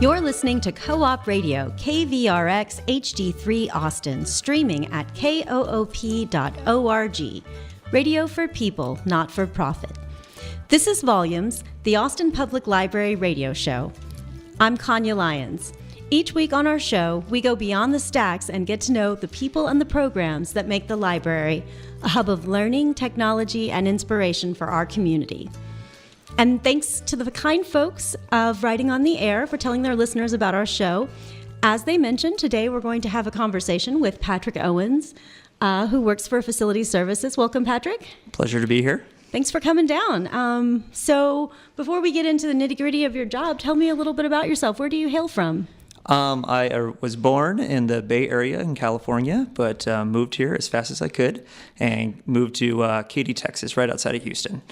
You're listening to Co-op Radio, KVRX HD3 Austin, streaming at koop.org. Radio for people, not for profit. This is Volumes, the Austin Public Library radio show. I'm Kanya Lyons. Each week on our show, we go beyond the stacks and get to know the people and the programs that make the library a hub of learning, technology, and inspiration for our community. And thanks to the kind folks of Writing on the Air for telling their listeners about our show. As they mentioned, today we're going to have a conversation with Patrick Owens, who works for Facility Services. Welcome, Patrick. Pleasure to be here. Thanks for coming down. So before we get into the nitty-gritty of your job, tell me a little bit about yourself. Where do you hail from? I was born in the Bay Area in California, but moved here as fast as I could and moved to Katy, Texas, right outside of Houston.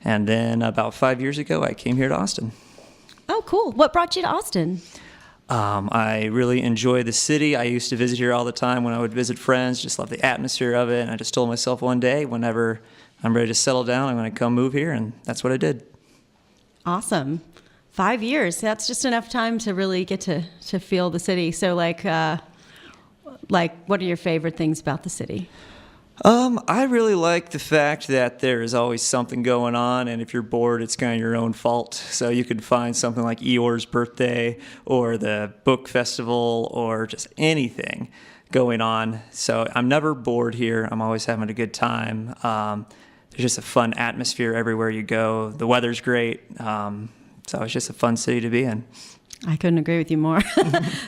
And then about 5 years ago, I came here to Austin. Oh, cool. What brought you to Austin? I really enjoy the city. I used to visit here all the time when I would visit friends, just love the atmosphere of it. And I just told myself one day, whenever I'm ready to settle down, I'm going to come move here. And that's what I did. Awesome. 5 years. That's just enough time to really get to feel the city. So like what are your favorite things about the city? I really like the fact that there is always something going on, and if you're bored, it's kind of your own fault. So you could find something like Eeyore's birthday or the book festival or just anything going on. So I'm never bored here. I'm always having a good time. There's just a fun atmosphere everywhere you go. The weather's great. So it's just a fun city to be in. I couldn't agree with you more.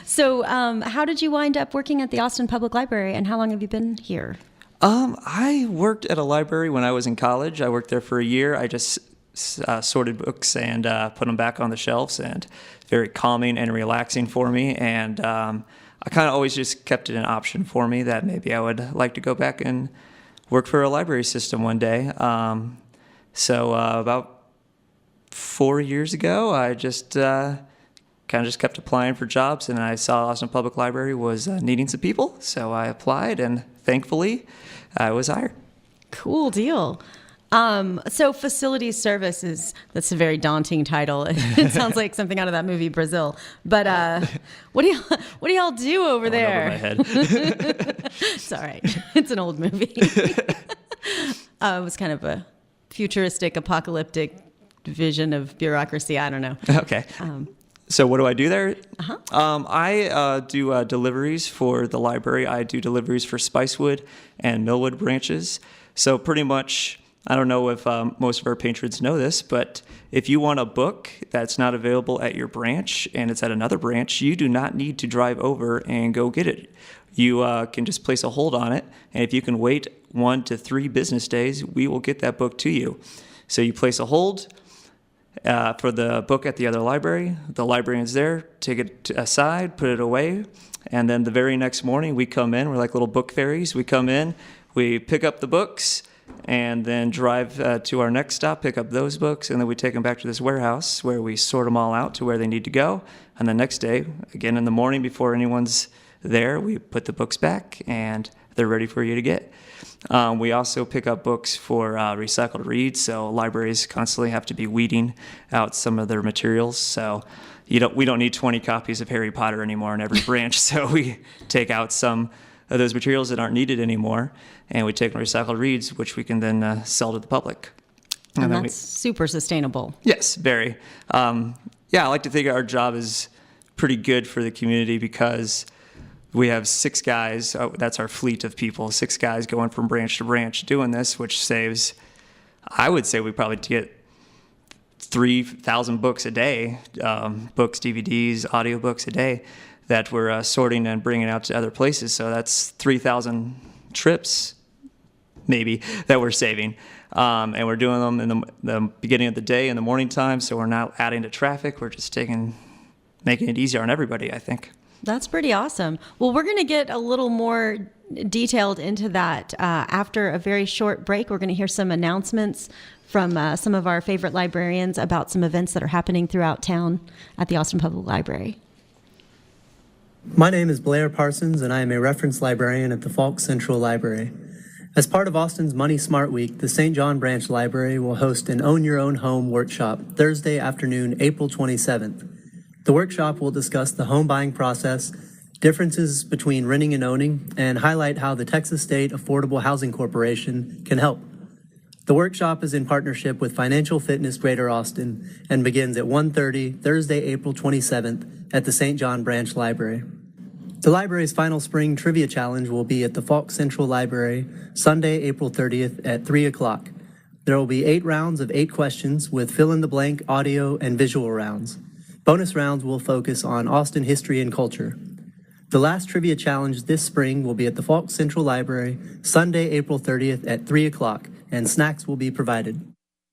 So how did you wind up working at the Austin Public Library, and how long have you been here? I worked at a library when I was in college. I worked there for a year. I just sorted books and put them back on the shelves, and very calming and relaxing for me. And I kind of always just kept it an option for me that maybe I would like to go back and work for a library system one day. So about 4 years ago, I just kind of just kept applying for jobs, and I saw Austin Public Library was needing some people, so I applied, and thankfully, I was hired. Cool deal. So Facility Services, that's a very daunting title. It sounds like something out of that movie Brazil. But what do y'all do over there? Over my head. It's all right. It's an old movie. It was kind of a futuristic, apocalyptic vision of bureaucracy. I don't know. Okay. So what do I do there? Uh-huh. I do deliveries for the library. I do deliveries for Spicewood and Millwood branches. So pretty much, I don't know if most of our patrons know this, but if you want a book that's not available at your branch and it's at another branch, you do not need to drive over and go get it. You can just place a hold on it, and if you can wait 1 to 3 business days, we will get that book to you. So you place a hold for the book at the other library. The librarian's there, take it aside, put it away, and then the very next morning we come in. We're like little book fairies. We come in, we pick up the books, and then drive to our next stop, pick up those books, and then we take them back to this warehouse where we sort them all out to where they need to go. And the next day, again in the morning before anyone's there, we put the books back, and they're ready for you to get. We also pick up books for recycled reads, so libraries constantly have to be weeding out some of their materials. So we don't need 20 copies of Harry Potter anymore in every branch, so we take out some of those materials that aren't needed anymore, and we take recycled reads, which we can then sell to the public. And that's super sustainable. Yes, very. I like to think our job is pretty good for the community because we have 6 guys, that's our fleet of people, 6 guys going from branch to branch doing this, which saves, I would say we probably get 3,000 books a day, books, DVDs, audiobooks a day that we're sorting and bringing out to other places. So that's 3,000 trips, maybe, that we're saving. And we're doing them in the beginning of the day in the morning time, so we're not adding to traffic. We're just making it easier on everybody, I think. That's pretty awesome. Well, we're going to get a little more detailed into that after a very short break. We're going to hear some announcements from some of our favorite librarians about some events that are happening throughout town at the Austin Public Library. My name is Blair Parsons, and I am a reference librarian at the Falk Central Library. As part of Austin's Money Smart Week, the St. John Branch Library will host an Own Your Own Home workshop Thursday afternoon, April 27th. The workshop will discuss the home buying process, differences between renting and owning, and highlight how the Texas State Affordable Housing Corporation can help. The workshop is in partnership with Financial Fitness Greater Austin and begins at 1:30 Thursday, April 27th at the St. John Branch Library. The library's final spring trivia challenge will be at the Falk Central Library Sunday, April 30th at 3 o'clock. There will be 8 rounds of 8 questions with fill-in-the-blank audio and visual rounds. Bonus rounds will focus on Austin history and culture. The last trivia challenge this spring will be at the Falk Central Library Sunday, April 30th at 3 o'clock, and snacks will be provided.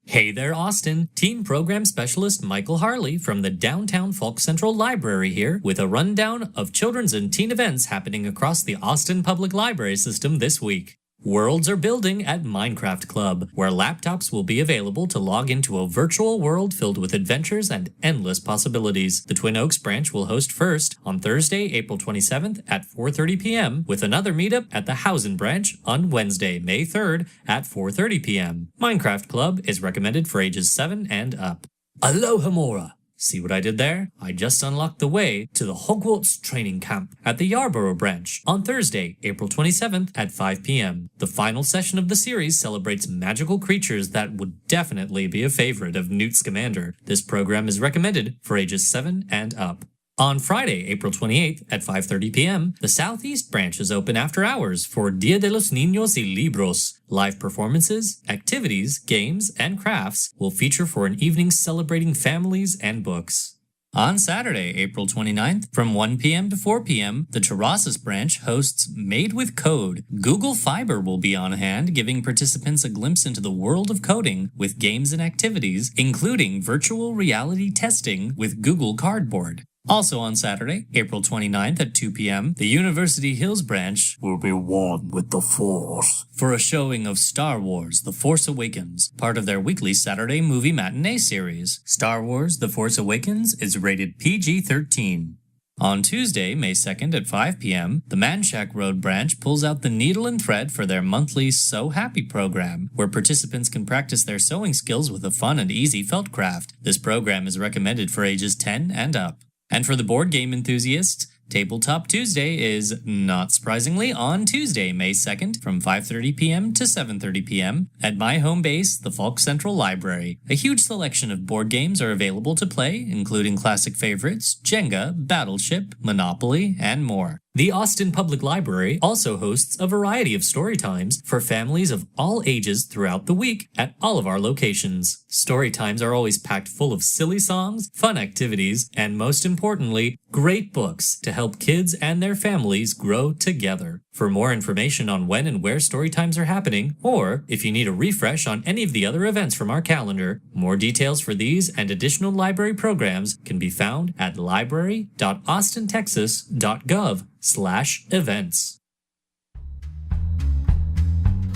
Hey there, Austin. Teen Program Specialist Michael Harley from the downtown Falk Central Library here with a rundown of children's and teen events happening across the Austin Public Library system this week. Worlds are building at Minecraft Club, where laptops will be available to log into a virtual world filled with adventures and endless possibilities. The Twin Oaks branch will host first on Thursday, April 27th at 4:30 p.m., with another meetup at the Housen branch on Wednesday, May 3rd at 4:30 p.m. Minecraft Club is recommended for ages 7 and up. Aloha Mora! See what I did there? I just unlocked the way to the Hogwarts training camp at the Yarborough branch on Thursday, April 27th at 5 p.m. The final session of the series celebrates magical creatures that would definitely be a favorite of Newt Scamander. This program is recommended for ages 7 and up. On Friday, April 28th at 5:30 p.m., the Southeast branch is open after hours for Dia de los Niños y Libros. Live performances, activities, games, and crafts will feature for an evening celebrating families and books. On Saturday, April 29th, from 1 p.m. to 4 p.m., the Terrasses branch hosts Made with Code. Google Fiber will be on hand, giving participants a glimpse into the world of coding with games and activities, including virtual reality testing with Google Cardboard. Also on Saturday, April 29th at 2 p.m., the University Hills branch will be one with the Force for a showing of Star Wars The Force Awakens, part of their weekly Saturday movie matinee series. Star Wars The Force Awakens is rated PG-13. On Tuesday, May 2nd at 5 p.m., the Manchac Road branch pulls out the needle and thread for their monthly Sew Happy program, where participants can practice their sewing skills with a fun and easy felt craft. This program is recommended for ages 10 and up. And for the board game enthusiasts, Tabletop Tuesday is, not surprisingly, on Tuesday, May 2nd from 5:30 p.m. to 7:30 p.m. at my home base, the Falk Central Library. A huge selection of board games are available to play, including classic favorites, Jenga, Battleship, Monopoly, and more. The Austin Public Library also hosts a variety of story times for families of all ages throughout the week at all of our locations. Story times are always packed full of silly songs, fun activities, and most importantly, great books to help kids and their families grow together. For more information on when and where story times are happening, or if you need a refresh on any of the other events from our calendar, more details for these and additional library programs can be found at library.austintexas.gov/events.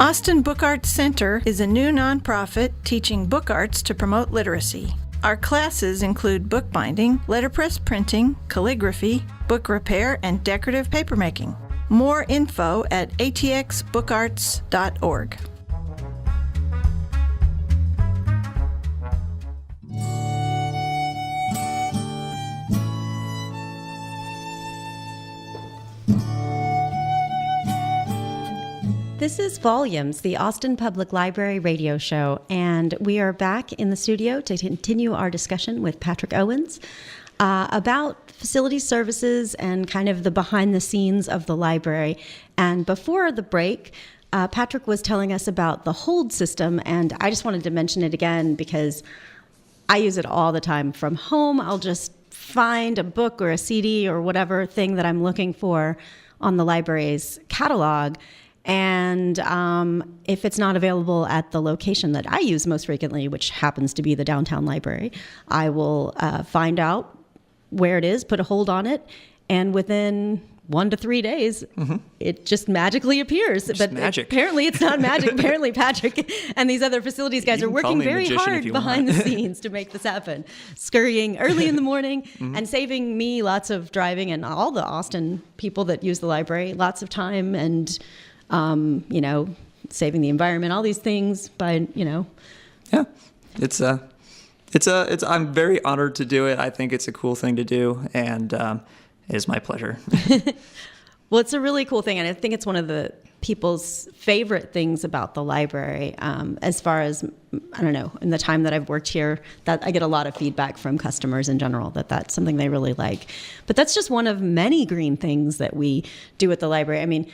Austin Book Arts Center is a new nonprofit teaching book arts to promote literacy. Our classes include bookbinding, letterpress printing, calligraphy, book repair, and decorative papermaking. More info at atxbookarts.org. This is Volumes, the Austin Public Library radio show, and we are back in the studio to continue our discussion with Patrick Owens about facility services and kind of the behind the scenes of the library. And before the break, Patrick was telling us about the hold system, and I just wanted to mention it again because I use it all the time. From home, I'll just find a book or a CD or whatever thing that I'm looking for on the library's catalog. And if it's not available at the location that I use most frequently, which happens to be the downtown library, I will find out where it is, put a hold on it, and within 1 to 3 days, it just magically appears. Just but magic. Apparently it's not magic. Apparently Patrick and these other facilities guys You are can call working me a very magician hard if you behind want. the scenes to make this happen. Scurrying early in the morning and saving me lots of driving and all the Austin people that use the library, lots of time and saving the environment, all these things by, Yeah, it's I'm very honored to do it. I think it's a cool thing to do, and it is my pleasure. Well, it's a really cool thing, and I think it's one of the people's favorite things about the library. As far as, I don't know, in the time that I've worked here, that I get a lot of feedback from customers in general that that's something they really like. But that's just one of many green things that we do at the library. I mean,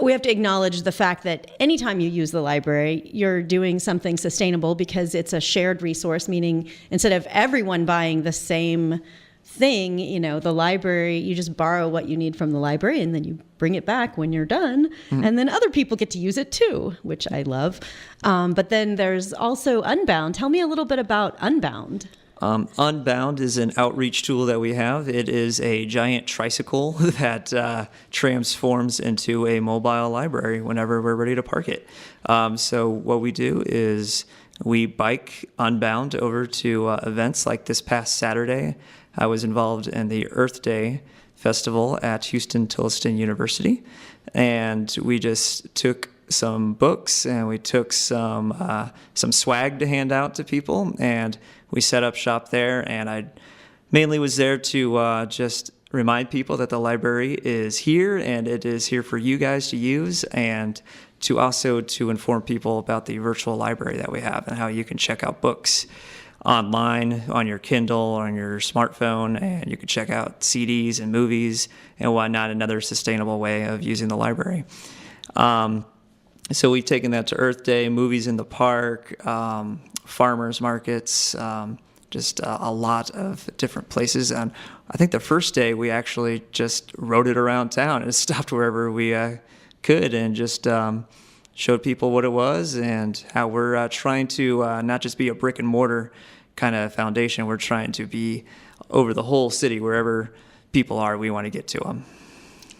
we have to acknowledge the fact that anytime you use the library, you're doing something sustainable because it's a shared resource, meaning instead of everyone buying the same thing, the library, you just borrow what you need from the library and then you bring it back when you're done. And then other people get to use it too, which I love. But then there's also Unbound. Tell me a little bit about Unbound. Unbound is an outreach tool that we have. It is a giant tricycle that transforms into a mobile library whenever we're ready to park it. So what we do is we bike Unbound over to events like this past Saturday. I was involved in the Earth Day Festival at Houston-Tilliston University, and we just took some books and we took some swag to hand out to people, and we set up shop there. And I mainly was there to just remind people that the library is here and it is here for you guys to use, and to also to inform people about the virtual library that we have and how you can check out books online on your Kindle or on your smartphone, and you can check out CDs and movies and whatnot, another sustainable way of using the library. So we've taken that to Earth Day, movies in the park, farmers markets, just a lot of different places. And I think the first day we actually just rode it around town and stopped wherever we could and just showed people what it was and how we're trying to not just be a brick and mortar kind of foundation. We're trying to be over the whole city, wherever people are, we want to get to them.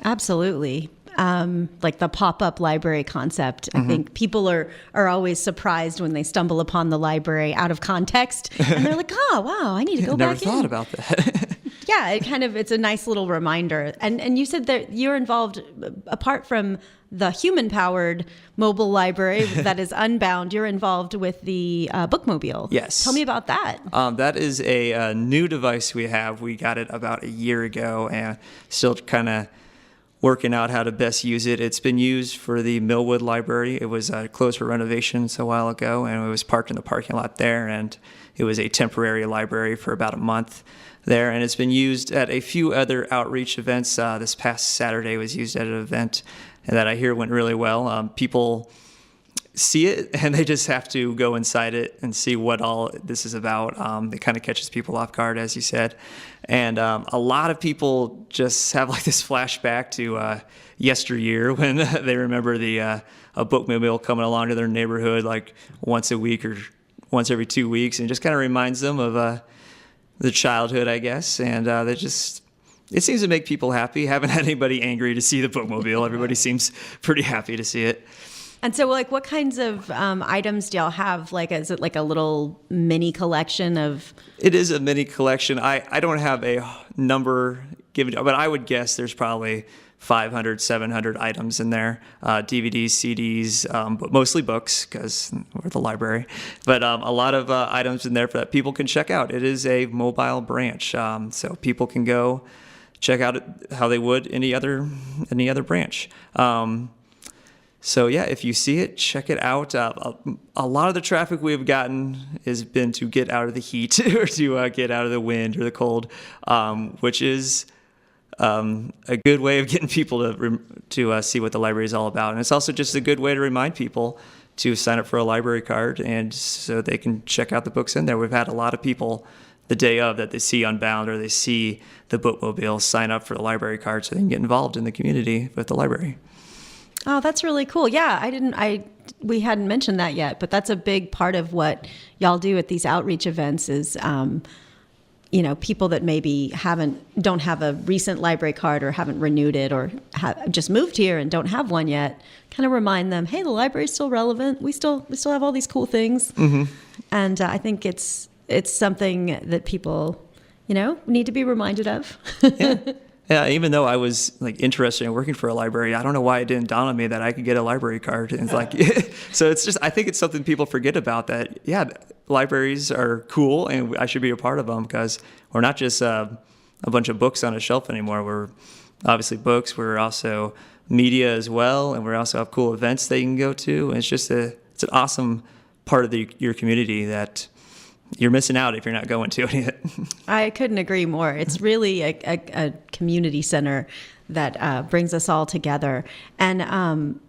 Absolutely. Like the pop-up library concept. I think people are always surprised when they stumble upon the library out of context, and they're like, "Oh, wow, I need to go back in." Never thought about that. Yeah, it's a nice little reminder. And you said that you're involved, apart from the human-powered mobile library that is Unbound, you're involved with the Bookmobile. Yes. Tell me about that. That is a new device we have. We got it about a year ago and still kind of working out how to best use it. It's been used for the Millwood Library. It was closed for renovations a while ago, and it was parked in the parking lot there, and it was a temporary library for about a month there, and it's been used at a few other outreach events. This past Saturday was used at an event that I hear went really well. People see it, and they just have to go inside it and see what all this is about. It kind of catches people off guard, as you said. And a lot of people just have like this flashback to yesteryear when they remember a bookmobile coming along to their neighborhood like once a week or once every 2 weeks, and just kind of reminds them of the childhood, I guess. And it seems to make people happy. Haven't had anybody angry to see the bookmobile. Everybody seems pretty happy to see it. And so, like, what kinds of items do y'all have? Like, is it like a little mini collection of? It is a mini collection. I don't have a number given, but I would guess there's probably 500, 700 items in there. DVDs, CDs, but mostly books because we're the library. But a lot of items in there that people can check out. It is a mobile branch, so people can go check out how they would any other branch. So yeah, if you see it, check it out. A lot of the traffic we've gotten has been to get out of the heat or to get out of the wind or the cold, which is a good way of getting people to see what the library is all about. And it's also just a good way to remind people to sign up for a library card, and so they can check out the books in there. We've had a lot of people the day of that they see Unbound or they see the bookmobile sign up for the library card so they can get involved in the community with the library. Oh, that's really cool. Yeah, we hadn't mentioned that yet, but that's a big part of what y'all do at these outreach events is, people that maybe don't have a recent library card or haven't renewed it or have just moved here and don't have one yet, kind of remind them, hey, the library's still relevant. We still have all these cool things. Mm-hmm. And I think it's something that people, need to be reminded of. Yeah. Yeah, even though I was interested in working for a library, I don't know why it didn't dawn on me that I could get a library card. And it's so it's just, I think it's something people forget about that. Yeah, libraries are cool, and I should be a part of them because we're not just a bunch of books on a shelf anymore. We're obviously books. We're also media as well, and we also have cool events that you can go to. And it's an awesome part of your community that you're missing out if you're not going to any of it. I couldn't agree more. It's really a community center that brings us all together. And,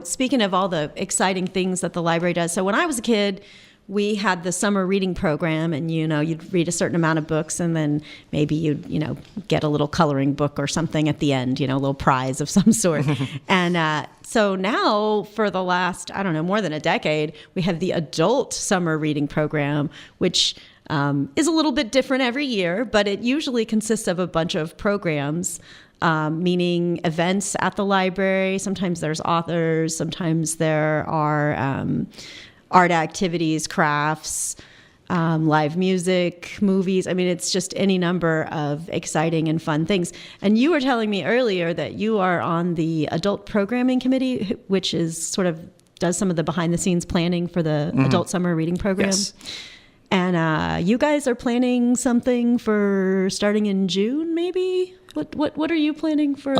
speaking of all the exciting things that the library does. So when I was a kid, we had the summer reading program, and, you'd read a certain amount of books, and then maybe you'd, get a little coloring book or something at the end, a little prize of some sort. And so now for the last, more than a decade, we have the adult summer reading program, which is a little bit different every year, but it usually consists of a bunch of programs, meaning events at the library. Sometimes there's authors, sometimes there are art activities, crafts, live music, movies. I mean, it's just any number of exciting and fun things. And you were telling me earlier that you are on the adult programming committee, which is does some of the behind the scenes planning for the adult summer reading program. Yes. And you guys are planning something for starting in June, maybe? What are you planning for?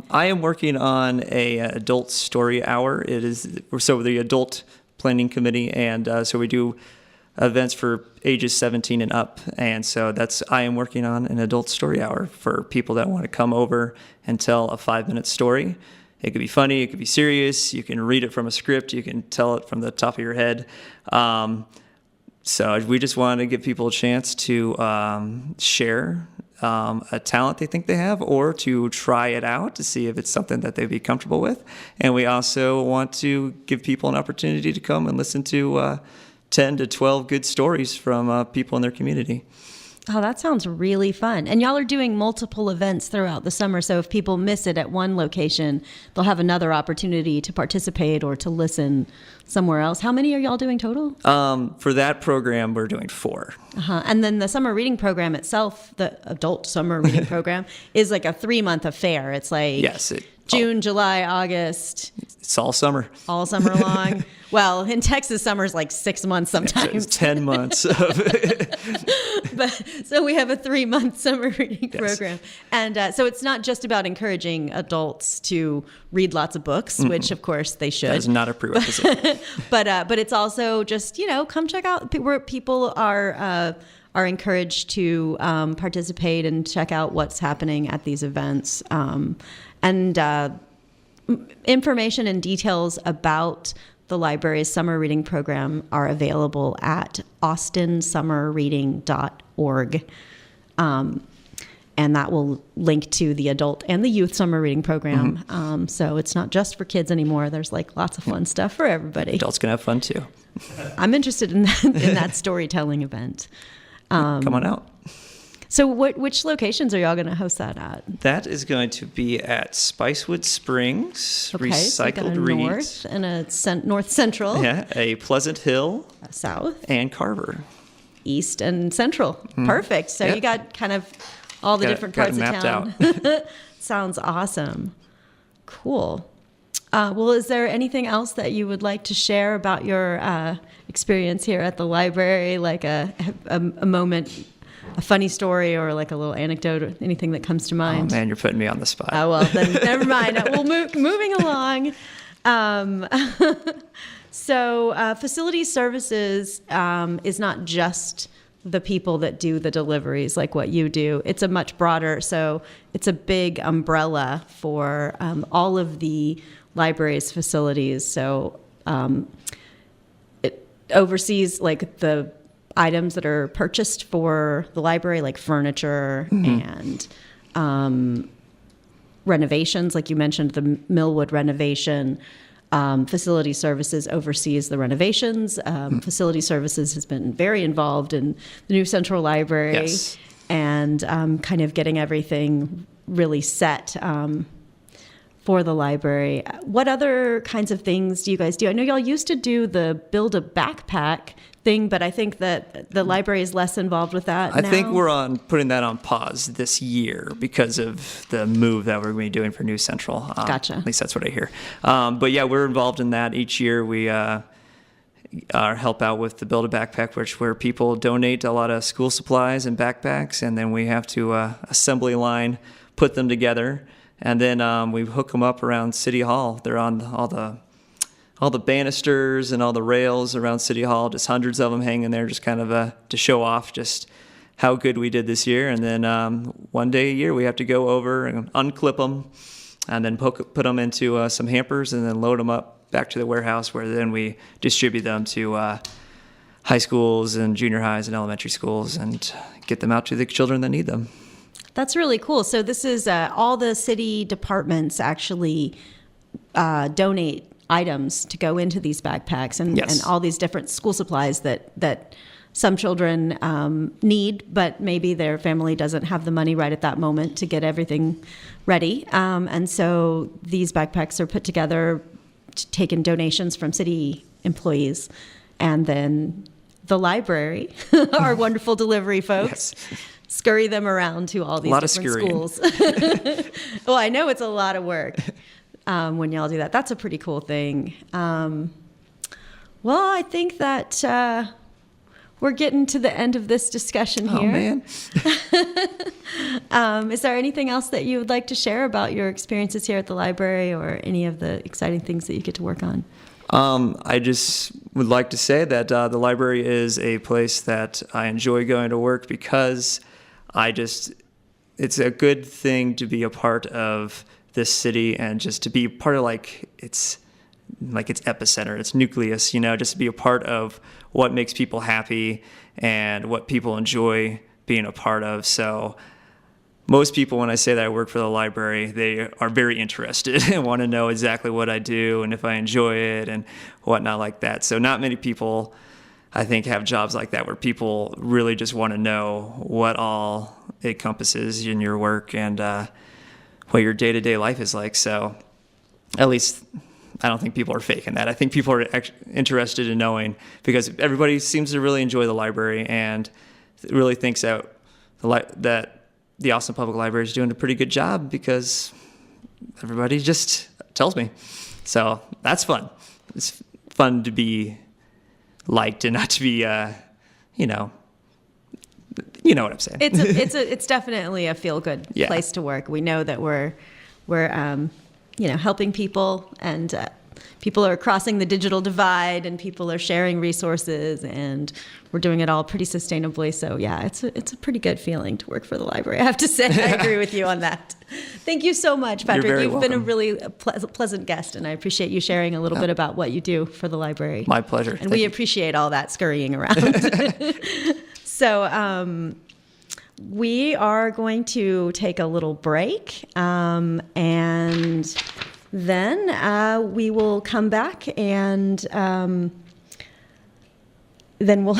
I am working on a adult story hour. It is the adult planning committee, and so we do events for ages 17 and up, and so I am working on an adult story hour for people that want to come over and tell a 5-minute story. It could be funny, it could be serious, you can read it from a script, you can tell it from the top of your head. So we just want to give people a chance to share a talent they think they have, or to try it out to see if it's something that they'd be comfortable with. And we also want to give people an opportunity to come and listen to 10 to 12 good stories from people in their community. Oh, that sounds really fun. And y'all are doing multiple events throughout the summer, so if people miss it at one location, they'll have another opportunity to participate or to listen somewhere else. How many are y'all doing total? For that program, we're doing 4. And then the summer reading program itself, the adult summer reading program, is like a 3-month affair. It's like June, July, August. It's all summer. All summer long. Well, in Texas, summer's like 6 months sometimes. It's 10 months. But so we have a 3-month summer reading program. And so it's not just about encouraging adults to read lots of books, which of course they should. That is not a prerequisite. But it's also just, come check out where people are encouraged to participate and check out what's happening at these events. And information and details about the library's summer reading program are available at austonsummerreading.org. And that will link to the adult and the youth summer reading program. So it's not just for kids anymore. There's lots of fun stuff for everybody. Adults can have fun too. I'm interested in that storytelling event. Come on out. So which locations are y'all going to host that at? That is going to be at Spicewood Springs, Okay, so we got a Recycled Reeds. north and a north central. Yeah, a Pleasant Hill. South. And Carver. East and central. Perfect. So you got kind of all the different parts of town. Sounds awesome. Cool. Well, is there anything else that you would like to share about your experience here at the library, like a moment, a funny story, or like a little anecdote, or anything that comes to mind? Oh man, you're putting me on the spot. Oh, well, then never mind. We'll moving along. So facilities services is not just the people that do the deliveries like what you do. It's a much broader, so it's a big umbrella for all of the library's facilities. So it oversees the items that are purchased for the library, like furniture and renovations, like you mentioned, the Millwood renovation. Facility Services oversees the renovations. Facility Services has been very involved in the new Central Library and kind of getting everything really set for the library. What other kinds of things do you guys do? I know y'all used to do the build a backpack thing, but I think that the library is less involved with that now. I think we're putting that on pause this year because of the move that we're going to be doing for New Central. Gotcha. At least that's what I hear. But yeah, we're involved in that each year. We help out with the Build a Backpack, where people donate a lot of school supplies and backpacks, and then we have to assembly line put them together, and then we hook them up around City Hall. They're on all the banisters and all the rails around City Hall, just hundreds of them hanging there, just kind of to show off just how good we did this year. And then one day a year we have to go over and unclip them and then put them into some hampers and then load them up back to the warehouse, where then we distribute them to high schools and junior highs and elementary schools and get them out to the children that need them. That's really cool. So this is all the city departments actually donate items to go into these backpacks and, Yes. and all these different school supplies that some children need, but maybe their family doesn't have the money right at that moment to get everything ready. And so these backpacks are put together, taking donations from city employees, and then the library, our wonderful delivery folks, scurry them around to all these different schools. Well, I know it's a lot of work when y'all do that. That's a pretty cool thing. Well, I think that we're getting to the end of this discussion here. Oh, man. Is there anything else that you would like to share about your experiences here at the library, or any of the exciting things that you get to work on? I just would like to say that the library is a place that I enjoy going to work because it's a good thing to be a part of this city and just to be part of its epicenter, its nucleus, just to be a part of what makes people happy and what people enjoy being a part of. So most people, when I say that I work for the library, they are very interested and want to know exactly what I do and if I enjoy it and whatnot like that. So not many people, I think, have jobs like that where people really just want to know what all it encompasses in your work and what your day-to-day life is like. So at least I don't think people are faking that. I think people are interested in knowing, because everybody seems to really enjoy the library and really thinks that the Austin Public Library is doing a pretty good job, because everybody just tells me. So that's fun. It's fun to be liked and not to be, you know what I'm saying. It's definitely a feel-good place to work. We know that we're helping people, and people are crossing the digital divide, and people are sharing resources, and we're doing it all pretty sustainably. So yeah, it's a pretty good feeling to work for the library, I have to say. I agree with you on that. Thank you so much, Patrick. You've been a really pleasant guest, and I appreciate you sharing a little bit about what you do for the library. My pleasure. And we appreciate all that scurrying around. So we are going to take a little break, and then we will come back, and then we'll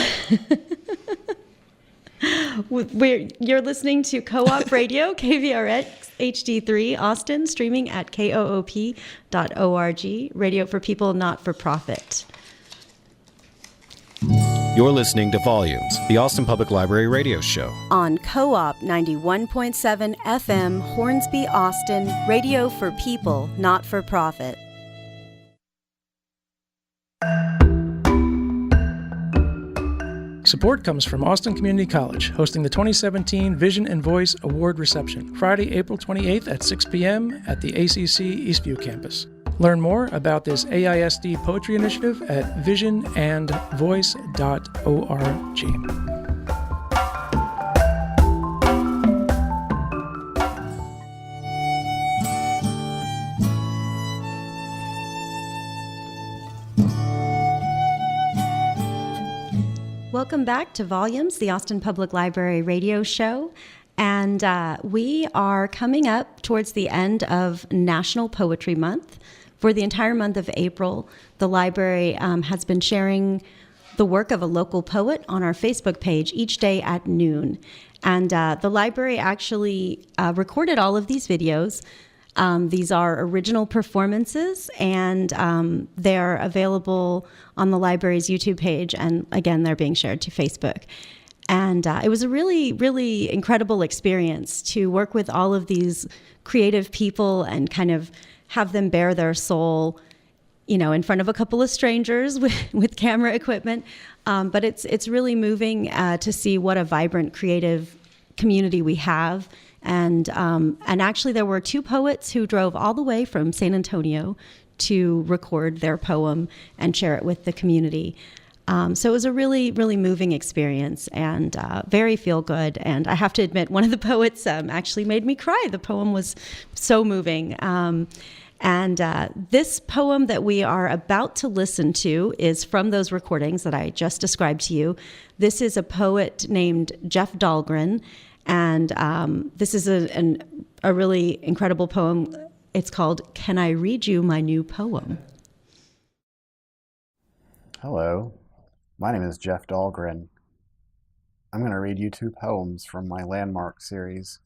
you're listening to Co-op Radio, KVRX HD3 Austin, streaming at koop.org, radio for people, not for profit. You're listening to Volumes, the Austin Public Library radio show. On Co-op 91.7 FM, Hornsby, Austin, radio for people, not for profit. Support comes from Austin Community College, hosting the 2017 Vision and Voice Award reception, Friday, April 28th at 6 p.m. at the ACC Eastview campus. Learn more about this AISD poetry initiative at visionandvoice.org. Welcome back to Volumes, the Austin Public Library radio show. And we are coming up towards the end of National Poetry Month. For the entire month of April, the library has been sharing the work of a local poet on our Facebook page each day at noon. And the library actually recorded all of these videos. These are original performances, and they're available on the library's YouTube page. And again, they're being shared to Facebook. And it was a really, really incredible experience to work with all of these creative people and kind of have them bare their soul in front of a couple of strangers with camera equipment. But it's really moving to see what a vibrant, creative community we have. And actually, there were 2 poets who drove all the way from San Antonio to record their poem and share it with the community. So it was a really, really moving experience and very feel good. And I have to admit, one of the poets actually made me cry. The poem was so moving. And this poem that we are about to listen to is from those recordings that I just described to you. This is a poet named Jeff Dahlgren, and this is a really incredible poem. It's called "Can I Read You My New Poem?" Hello, my name is Jeff Dahlgren. I'm going to read you 2 poems from my Landmark series.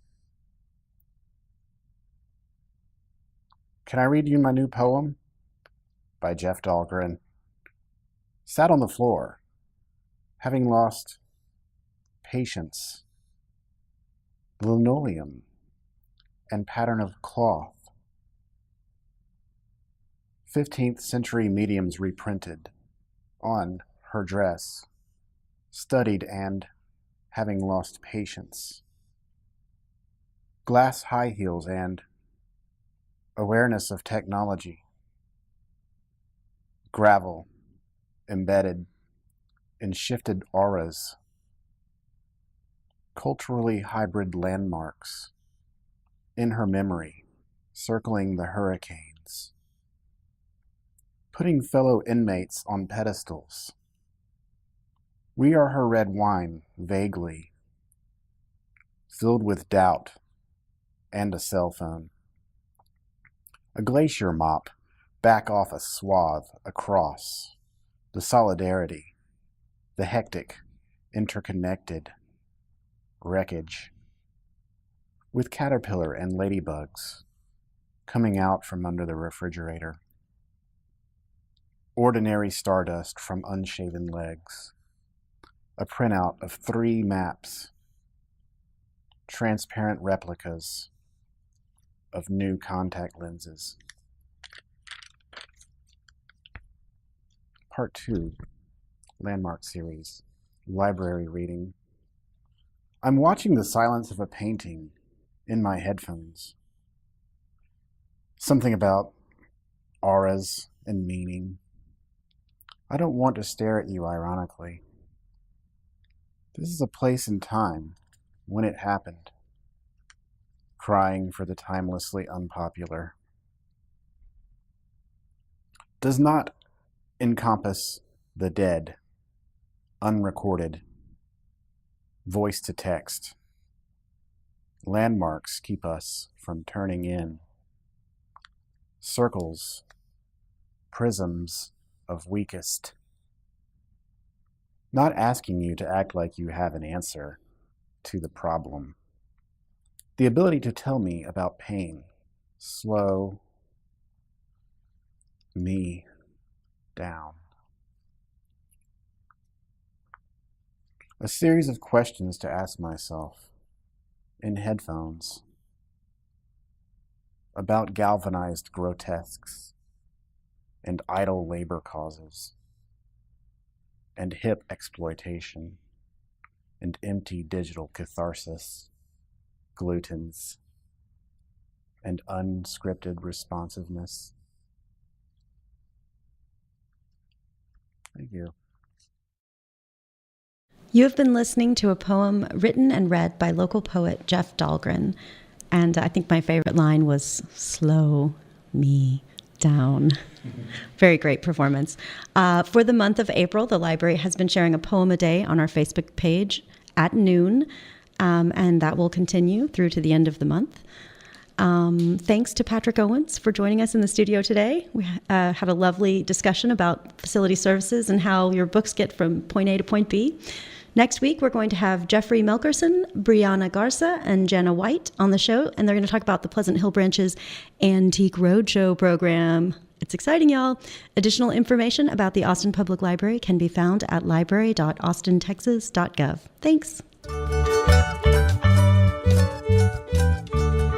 Can I Read You My New Poem? By Jeff Dahlgren. Sat on the floor, having lost patience, linoleum, and pattern of cloth. 15th century mediums reprinted on her dress, studied and having lost patience. Glass high heels and awareness of technology. Gravel embedded in shifted auras. Culturally hybrid landmarks in her memory, circling the hurricanes. Putting fellow inmates on pedestals. We are her red wine, vaguely, filled with doubt and a cell phone. A glacier mop, back off a swath across. The solidarity, the hectic, interconnected wreckage. With caterpillar and ladybugs coming out from under the refrigerator. Ordinary stardust from unshaven legs. A printout of 3 maps. Transparent replicas of new contact lenses. Part 2, Landmark series, library reading. I'm watching the silence of a painting in my headphones. Something about auras and meaning. I don't want to stare at you ironically. This is a place and time when it happened. Crying for the timelessly unpopular. Does not encompass the dead, unrecorded, voice to text. Landmarks keep us from turning in. Circles, prisms of weakest. Not asking you to act like you have an answer to the problem. The ability to tell me about pain, slow me down. A series of questions to ask myself in headphones about galvanized grotesques and idle labor causes and hip exploitation and empty digital catharsis, glutens, and unscripted responsiveness. Thank you. You have been listening to a poem written and read by local poet Jeff Dahlgren. And I think my favorite line was, "Slow me down." Very great performance. For the month of April, the library has been sharing a poem a day on our Facebook page at noon. And that will continue through to the end of the month. Thanks to Patrick Owens for joining us in the studio today. We had a lovely discussion about facility services and how your books get from point A to point B. Next week, we're going to have Jeffrey Melkerson, Brianna Garza, and Jenna White on the show, and they're going to talk about the Pleasant Hill Branch's Antique Roadshow program. It's exciting, y'all. Additional information about the Austin Public Library can be found at library.austintexas.gov. Thanks.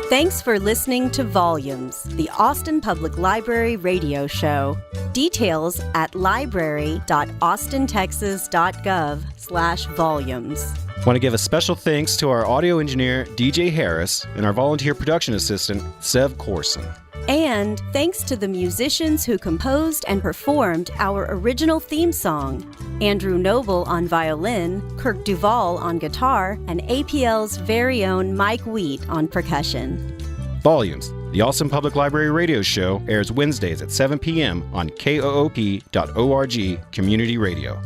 Thanks for listening to Volumes, the Austin Public Library radio show. Details at library.austintexas.gov/volumes. Want to give a special thanks to our audio engineer, DJ Harris, and our volunteer production assistant, Sev Corson. And thanks to the musicians who composed and performed our original theme song: Andrew Noble on violin, Kirk Duvall on guitar, and APL's very own Mike Wheat on percussion. Volumes, the Austin Public Library radio show, airs Wednesdays at 7 p.m. on KOOP.org Community Radio.